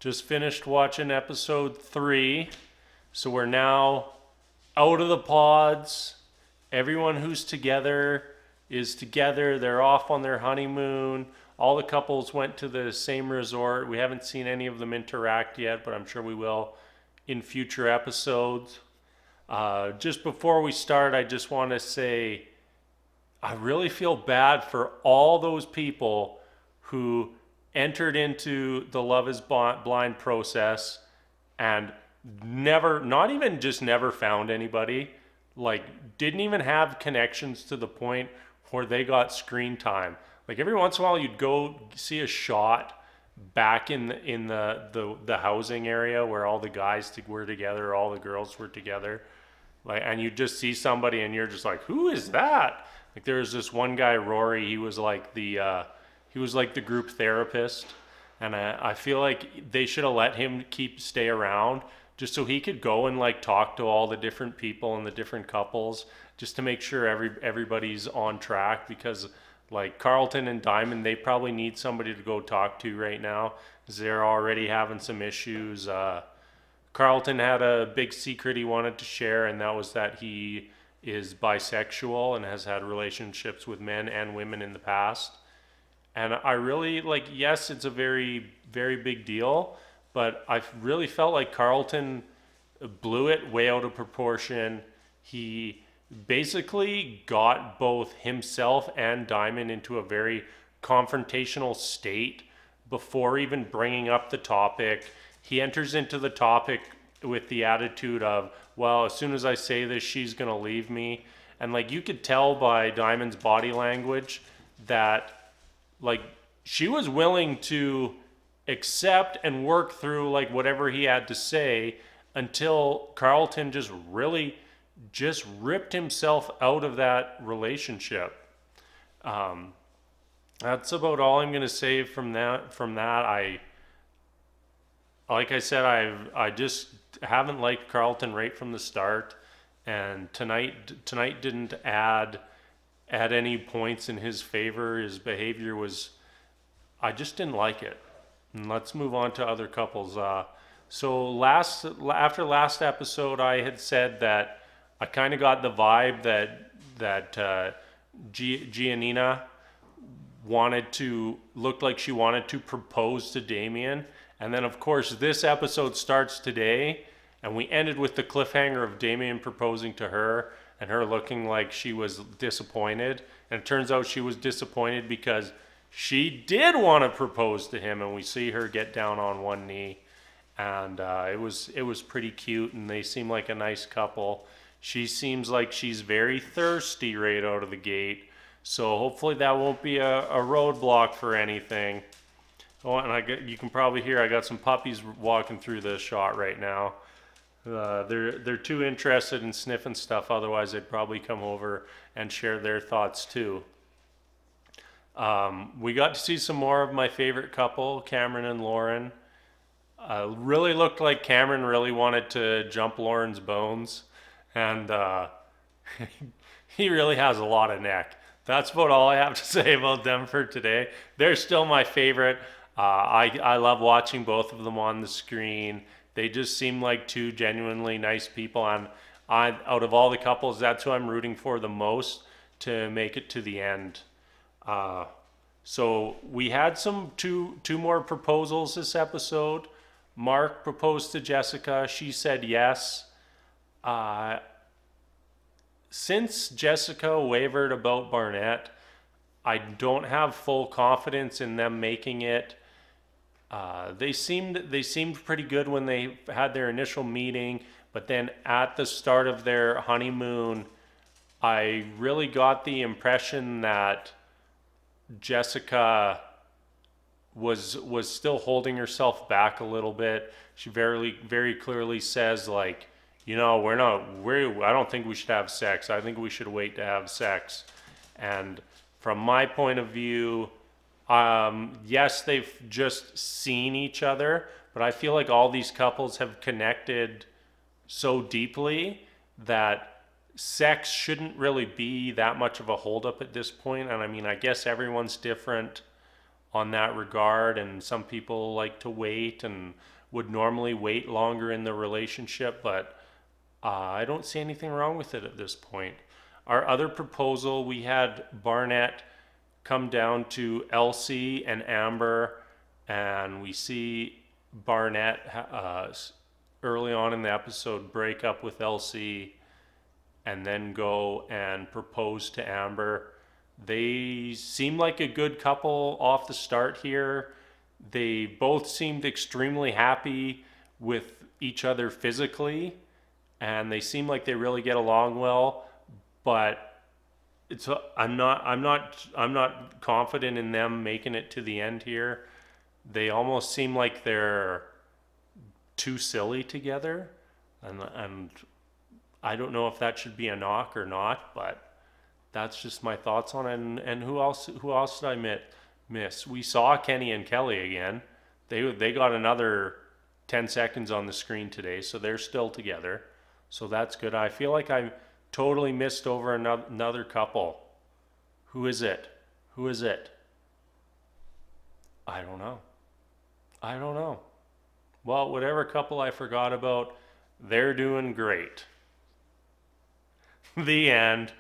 Just finished watching episode 3. So we're now out of the pods. Everyone who's together is together. They're off on their honeymoon. All the couples went to the same resort. We haven't seen any of them interact yet, but I'm sure we will in future episodes. Just before we start, I just want to say I really feel bad for all those people who entered into the Love is Blind process and never, not even just never found anybody, like didn't even have connections to the point where they got screen time. Like every once in a while you'd go see a shot back in the housing area where all the guys were together, all the girls were together. Like, and you just see somebody and you're just like, who is that? Like there was this one guy, Rory, he was like the group therapist, and I feel like they should have let him stay around just so he could go and like talk to all the different people and the different couples just to make sure everybody's on track, because like Carlton and Diamond, they probably need somebody to go talk to right now because they're already having some issues. Carlton had a big secret he wanted to share, and that was that he is bisexual and has had relationships with men and women in the past. And I really like, yes, it's a very, very big deal, but I really felt like Carlton blew it way out of proportion. He basically got both himself and Diamond into a very confrontational state before even bringing up the topic. He enters into the topic with the attitude of, well, as soon as I say this, she's going to leave me. And like you could tell by Diamond's body language that like she was willing to accept and work through like whatever he had to say until Carlton just really just ripped himself out of that relationship. That's about all I'm going to say from that. Like I said, I just haven't liked Carlton right from the start, and tonight didn't add any points in his favor. His behavior was, I just didn't like it. And let's move on to other couples. So after last episode, I had said that I kind of got the vibe that Giannina looked like she wanted to propose to Damien. And then of course this episode starts today, and we ended with the cliffhanger of Damien proposing to her and her looking like she was disappointed. And it turns out she was disappointed because she did want to propose to him, and we see her get down on one knee. And it was pretty cute, and they seem like a nice couple. She seems like she's very thirsty right out of the gate, so hopefully that won't be a roadblock for anything. Oh, and you can probably hear I got some puppies walking through the shot right now. They're too interested in sniffing stuff, otherwise they'd probably come over and share their thoughts too. We got to see some more of my favorite couple, Cameron and Lauren. Really looked like Cameron really wanted to jump Lauren's bones, and he really has a lot of neck. That's about all I have to say about them for today. They're still my favorite. I love watching both of them on the screen. They just seem like two genuinely nice people, and out of all the couples, that's who I'm rooting for the most to make it to the end. So we had two more proposals this episode. Mark proposed to Jessica. She said yes. Since Jessica wavered about Barnett, I don't have full confidence in them making it. They seemed pretty good when they had their initial meeting, but then at the start of their honeymoon, I really got the impression that Jessica was still holding herself back a little bit. She very clearly says like, I don't think we should have sex. I think we should wait to have sex. And from my point of view, yes, they've just seen each other, but I feel like all these couples have connected so deeply that sex shouldn't really be that much of a holdup at this point. And I mean, I guess everyone's different, on that regard, and some people like to wait and would normally wait longer in the relationship, but I don't see anything wrong with it at this point. Our other proposal, we had Barnett come down to Elsie and Amber, and we see Barnett early on in the episode break up with Elsie and then go and propose to Amber. They seem like a good couple off the start here. They both seemed extremely happy with each other physically, and they seem like they really get along well. But I'm not confident in them making it to the end here. They almost seem like they're too silly together, and I don't know if that should be a knock or not, but that's just my thoughts on it. And who else did I miss? We saw Kenny and Kelly again. They got another 10 seconds on the screen today, so they're still together. So that's good. I feel like I totally missed over another couple. Who is it? Who is it? I don't know. I don't know. Well, whatever couple I forgot about, they're doing great. The end.